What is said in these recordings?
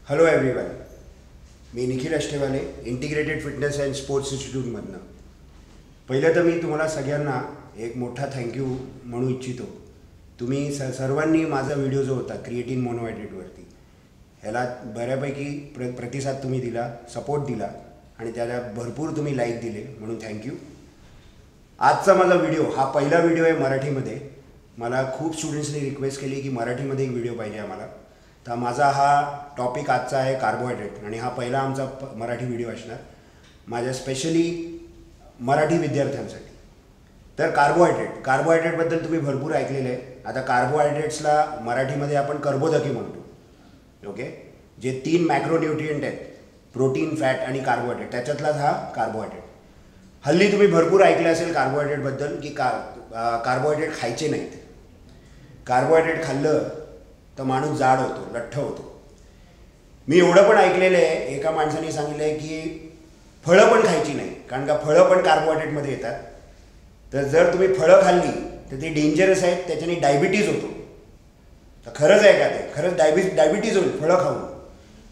Hello everyone, मी Nikhil Ashtewale, integrated fitness and sports इन्स्टिट्यूटमधनं. पहिलं तर मी तुम्हाला सगळ्यांना एक मोठा थँक्यू म्हणू इच्छितो. तुम्ही सर्वांनी माझा व्हिडिओ जो होता क्रिएटिन मोनोहायड्रेटवरती, ह्याला बऱ्यापैकी प्रतिसाद तुम्ही दिला, सपोर्ट दिला आणि त्याला भरपूर तुम्ही लाईक दिले, म्हणून थँक्यू. आजचा माझा व्हिडिओ हा पहिला व्हिडिओ आहे मराठीमध्ये. मला खूप स्टुडंट्सनी रिक्वेस्ट केली की मराठीमध्ये एक व्हिडिओ पाहिजे आम्हाला. तर माझा हा टॉपिक आजचा आहे कार्बोहायड्रेट, आणि हा पहिला आमचा मराठी व्हिडिओ असणार माझ्या स्पेशली मराठी विद्यार्थ्यांसाठी. तर कार्बोहायड्रेटबद्दल तुम्ही भरपूर ऐकलेलं आहे. आता कार्बोहायड्रेट्सला मराठीमध्ये आपण कर्बोदके म्हणतो. ओके, जे 3 मॅक्रोन्यूट्रिएंट आहेत, प्रोटीन, फॅट आणि कार्बोहायड्रेट, त्याच्यातलाच हा कार्बोहायड्रेट. हल्ली तुम्ही भरपूर ऐकलं असेल कार्बोहायड्रेटबद्दल की कार्बोहायड्रेट खायचे नाहीत. कार्बोहायड्रेट खाल्लं तर माणूस जाड होतो, लठ्ठ होतो. मी एवढं पण ऐकलेलं आहे, एका माणसाने सांगितलं आहे की फळं पण खायची नाही, कारण का फळं पण कार्बोहायड्रेटमध्ये येतात. तर जर तुम्ही फळं खाल्ली तर ते डेंजरस आहेत, त्याच्याने डायबिटीज होतो. तर खरंच आहे का ते? खरंच डायबिटीज होईल फळं खाऊन?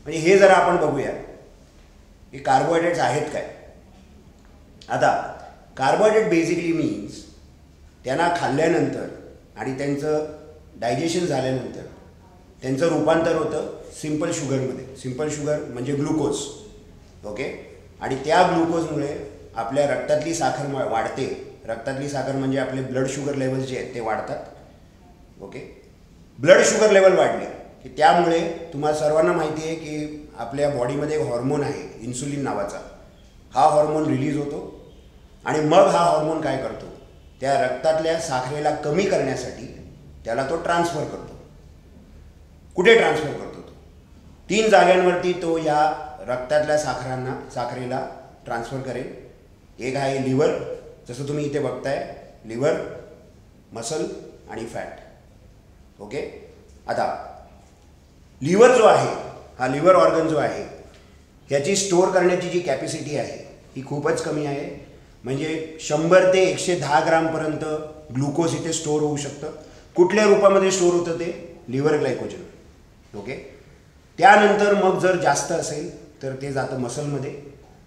म्हणजे हे जरा आपण बघूया की कार्बोहायड्रेट्स आहेत काय. आता कार्बोहायड्रेट बेसिकली मीन्स त्यांना खाल्ल्यानंतर आणि त्यांचं डायजेशन झाल्यानंतर त्यांचं रूपांतर होतं सिंपल शुगरमध्ये. सिंपल शुगर म्हणजे ग्लुकोज. ओके, आणि त्या ग्लुकोजमुळे आपल्या रक्तातली साखर वाढते. रक्तातली साखर म्हणजे आपले ब्लड शुगर लेवल्स जे आहेत ते वाढतात. ओके, ब्लड शुगर लेवल वाढले की त्यामुळे तुम्हाला सर्वांना माहिती आहे की आपल्या बॉडीमध्ये एक हॉर्मोन आहे इन्सुलिन नावाचा. हा हॉर्मोन रिलीज होतो आणि मग हा हॉर्मोन काय करतो, त्या रक्तातल्या साखरेला कमी करण्यासाठी त्याला तो ट्रान्सफर करतो. कुठे ट्रान्सफर करतो तो? 3 जागांवरती तो या रक्तातल्या साखरेला ट्रान्सफर करेल. एक आहे लिव्हर, जसं तुम्ही इथे बघताय, लिव्हर, मसल आणि फॅट. ओके, आता लिव्हर जो आहे, हा लिव्हर ऑर्गन जो आहे, ह्याची स्टोअर करण्याची जी कॅपॅसिटी आहे ही खूपच कमी आहे. म्हणजे 100 ते 110 ग्रामपर्यंत ग्लुकोज इथे स्टोअर होऊ शकतं. कुठल्या रूपामध्ये स्टोअर होतं ते? Liver glycogen. ओके, त्यानंतर मग जर जास्त असेल तर ते जातं मसलमध्ये,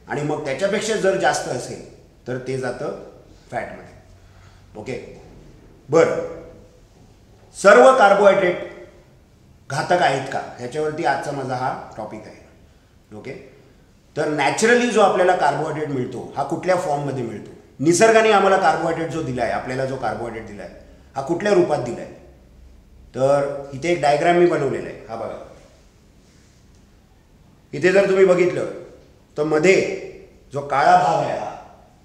आणि मग त्याच्यापेक्षा जर जास्त असेल तर ते जातं फॅटमध्ये. ओके, बरं, सर्व कार्बोहायड्रेट घातक आहेत का, ह्याच्यावरती आजचा माझा हा टॉपिक आहे. ओके, तर नॅचरली जो आपल्याला कार्बोहायड्रेट मिळतो हा कुठल्या फॉर्ममध्ये मिळतो? निसर्गाने आम्हाला कार्बोहायड्रेट जो दिला आहे, आपल्याला जो कार्बोहायड्रेट दिला आहे, हा कुठल्या रूपात दिला आहे? तर इथे एक डायग्राम मी बनवलेला आहे, हा बघा. इथे जर तुम्ही बघितलं तर मध्ये जो काळा भाग आहे हा,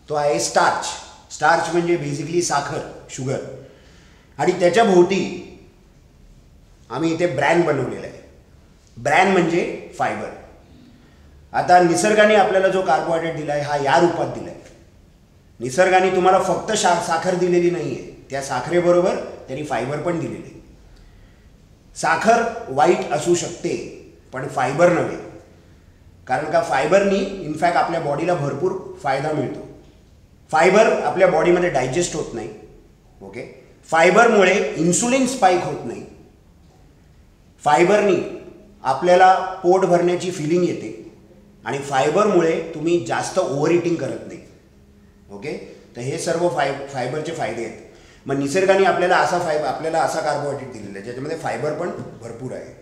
तो आहे स्टार्च. स्टार्च म्हणजे बेसिकली साखर, शुगर, आणि त्याच्या भोवती आम्ही इथे ब्रॅन बनवलेला आहे. ब्रॅन म्हणजे फायबर. आता निसर्गाने आपल्याला जो कार्बोहायड्रेट दिला आहे हा या रूपात दिला आहे. निसर्गाने तुम्हाला फक्त साखर दिलेली नाही आहे, त्या साखरेबरोबर त्यांनी फायबर पण दिलेले आहे. साखर वाईट असू शकते पण फायबर नव्हे, कारण का फायबरनी इनफॅक्ट आपल्या बॉडीला भरपूर फायदा मिळतो. फायबर आपल्या बॉडीमध्ये डायजेस्ट होत नाही. ओके, फायबरमुळे इन्सुलिन स्पाइक होत नाही. फायबरनी आपल्याला पोट भरण्याची फिलिंग येते, आणि फायबरमुळे तुम्ही जास्त ओव्हर इटिंग करत नाही. ओके, तर हे सर्व फायबरचे फायदे आहेत. मग निसर्गाने आपल्याला असा कार्बोहायड्रेट दिलेला आहे ज्याच्यामध्ये फायबर पण भरपूर आहे.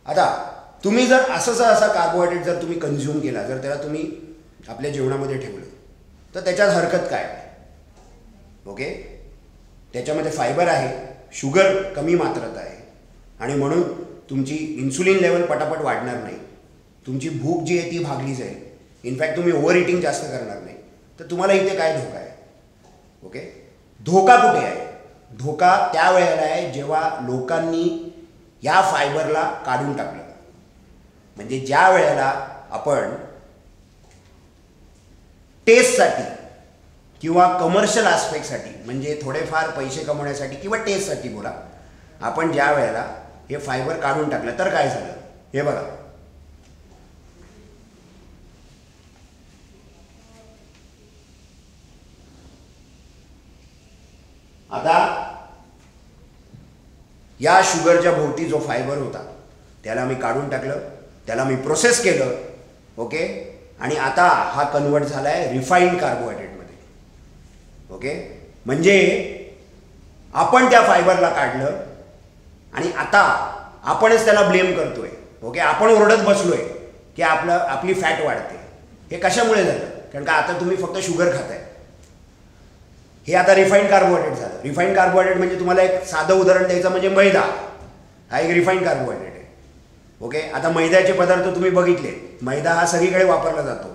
आता तुम्ही जर असा कार्बोहायड्रेट जर तुम्ही कन्झ्युम केला, जर त्याला तुम्ही आपल्या जेवणामध्ये ठेवलं, तर त्याच्यात हरकत काय? ओके, त्याच्यामध्ये फायबर आहे, शुगर कमी मात्रात आहे, आणि म्हणून तुमची इन्सुलिन लेवल पटापट वाढणार नाही. तुमची भूक जी आहे ती भागली जाईल. इनफॅक्ट तुम्ही ओव्हर इटिंग जास्त करणार नाही. तर तुम्हाला इथे काय धोका आहे? ओके, धोका कुठे आहे? धोका त्या वेळेला आहे जेव्हा लोकांनी या फायबरला काढून टाकलं. म्हणजे ज्या वेळेला आपण टेस्टसाठी किंवा कमर्शियल आस्पेक्टसाठी, म्हणजे थोडेफार पैसे कमवण्यासाठी किंवा टेस्टसाठी बोला, आपण ज्या वेळेला हे फायबर काढून टाकलं तर काय झालं? हे बघा, आता या शुगरच्या भोवती जो फायबर होता त्याला मी काढून टाकलं, त्याला मी प्रोसेस केलं, ओके. आणि आता हा कन्वर्ट झाला आहे रिफाईंड कार्बोहायड्रेटमध्ये, ओके. म्हणजे आपण त्या फायबरला काढलं आणि आता आपणच त्याला ब्लेम करतोय, ओके. आपण ओरडत बसलोय की आपली फॅट वाढते. हे कशामुळे झालं? कारण का आता तुम्ही फक्त शुगर खाताय. हे आता रिफाईंड कार्बोहायड्रेट झालं. रिफाईंड कार्बोहायड्रेट म्हणजे तुम्हाला एक साधं उदाहरण द्यायचं म्हणजे मैदा हा एक रिफाईंड कार्बोहायड्रेट आहे, ओके. आता मैद्याचे पदार्थ तुम्ही बघितले, मैदा हा सगळीकडे वापरला जातो.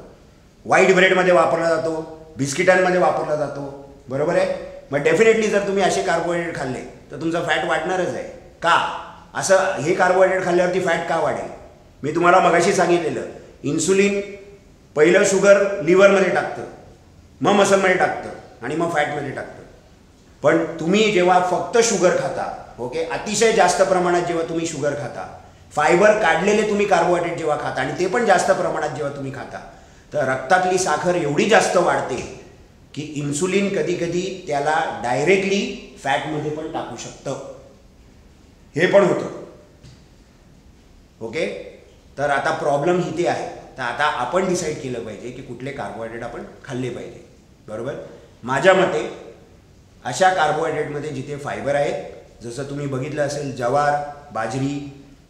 व्हाईट ब्रेडमध्ये वापरला जातो, बिस्किटांमध्ये वापरला जातो, बरोबर आहे. मग डेफिनेटली जर तुम्ही असे कार्बोहायड्रेट खाल्ले तर तुमचं फॅट वाढणारच आहे. का असं? हे कार्बोहायड्रेट खाल्ल्यावरती फॅट का वाढेल? मी तुम्हाला मगाशी सांगितलेलं, इन्सुलिन पहिलं शुगर लिव्हरमध्ये टाकतं, मग मसलमध्ये टाकतं आणि मग फॅटमध्ये टाकतं. पण तुम्ही जेव्हा फक्त शुगर खाता, ओके, अतिशय जास्त प्रमाणात जेव्हा तुम्ही शुगर खाता, फायबर काढलेले तुम्ही कार्बोहायड्रेट जेव्हा खाता आणि ते पण जास्त प्रमाणात जेव्हा तुम्ही खाता, तर रक्तातली साखर एवढी जास्त वाढते की इन्सुलिन कधी कधी त्याला डायरेक्टली फॅटमध्ये पण टाकू शकतं. हे पण होतं, ओके. तर आता प्रॉब्लेम इथे आहे. तर आता आपण डिसाईड केलं पाहिजे की कुठले कार्बोहायड्रेट आपण खाल्ले पाहिजे, बरोबर. माझ्या मते अशा कार्बोहायड्रेटमध्ये जिथे फायबर आहेत, जसं तुम्ही बघितलं असेल ज्वार, बाजरी,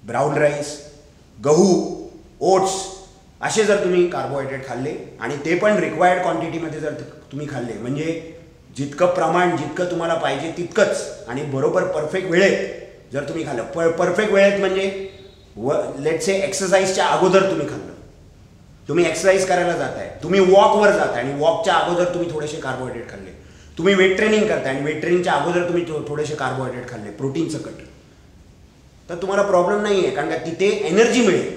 ब्राऊन राईस, गहू, ओट्स, असे जर तुम्ही कार्बोहायड्रेट खाल्ले आणि ते पण रिक्वायर्ड क्वांटिटीमध्ये जर तुम्ही खाल्ले, म्हणजे जितकं प्रमाण जितकं तुम्हाला पाहिजे तितकंच आणि बरोबर परफेक्ट वेळेत जर तुम्ही खाल्लं, परफेक्ट वेळेत म्हणजे लेट्स से एक्सरसाइजच्या अगोदर तुम्ही खाल्लं, तुम्ही एक्सरसाइज करायला जाताय, तुम्ही वॉकवर जाताय आणि वॉकच्या अगोदर तुम्ही थोडेसे कार्बोहायड्रेट खाल्ले, तुम्ही वेट ट्रेनिंग करताय आणि वेट ट्रेनिंगच्या अगोदर तुम्ही थोडेसे कार्बोहायड्रेट खाल्ले, प्रोटीनचं कट, तर तुम्हाला प्रॉब्लेम नाही आहे. कारण का तिथे एनर्जी मिळेल.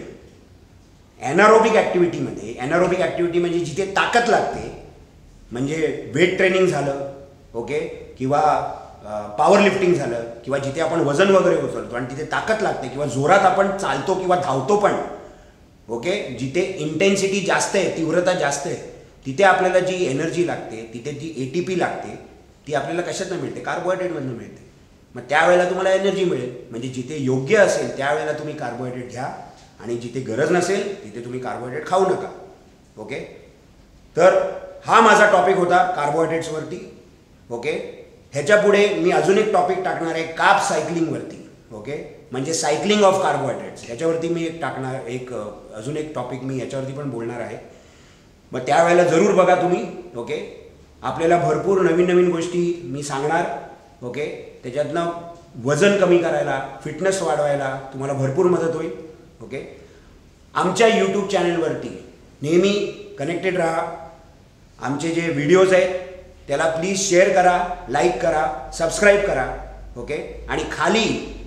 ॲनारोबिक ॲक्टिव्हिटीमध्ये, ॲनारोबिक ॲक्टिव्हिटी म्हणजे जिथे ताकद लागते, म्हणजे वेट ट्रेनिंग झालं, ओके, किंवा पॉवर लिफ्टिंग झालं, किंवा जिथे आपण वजन वगैरे उचलतो आणि तिथे ताकद लागते किंवा जोरात आपण चालतो किंवा धावतो पण, ओके, जिथे इंटेन्सिटी जास्त आहे, तीव्रता जास्त आहे, तिथे आपल्याला जी एनर्जी लागते, तिथे जी ATP लागते, ती आपल्याला कशातनं मिळते? कार्बोहायड्रेटमधून मिळते. मग त्यावेळेला तुम्हाला एनर्जी मिळेल. म्हणजे जिथे योग्य असेल त्यावेळेला तुम्ही कार्बोहायड्रेट घ्या आणि जिथे गरज नसेल तिथे तुम्ही कार्बोहायड्रेट खाऊ नका, ओके. तर हा माझा टॉपिक होता कार्बोहायड्रेट्सवरती, ओके. ह्याच्या पुढे मी अजून एक टॉपिक टाकणार आहे कार्ब सायकलिंगवरती, ओके, म्हणजे सायकलिंग ऑफ कार्बोहायड्रेट्स. ह्याच्यावरती मी अजून एक टॉपिक मी याच्यावरती पण बोलणार आहे. मग त्यावेळेला जरूर बघा तुम्ही, ओके. आपल्याला भरपूर नवीन नवीन गोष्टी मी सांगणार, ओके. त्याच्यातनं वजन कमी करायला, फिटनेस वाढवायला तुम्हाला भरपूर मदत होईल, ओके. आमच्या यूट्यूब चॅनलवरती नेहमी कनेक्टेड राहा. आमचे जे व्हिडिओज आहेत त्याला प्लीज शेअर करा, लाईक करा, सबस्क्राईब करा, ओके. आणि खाली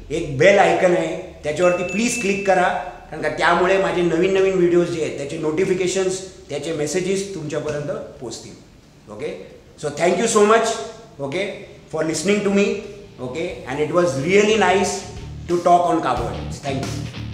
एक बेल आयकन आहे त्याच्यावरती प्लीज क्लिक करा, कारण का त्यामुळे माझे नवीन नवीन व्हिडिओज जे आहेत त्याचे नोटिफिकेशन्स, त्याचे मेसेजेस तुमच्यापर्यंत पोहोचतील, okay. So thank you so much, okay, for listening to me, okay. And it was really nice to talk on carbohydrates. Thank you.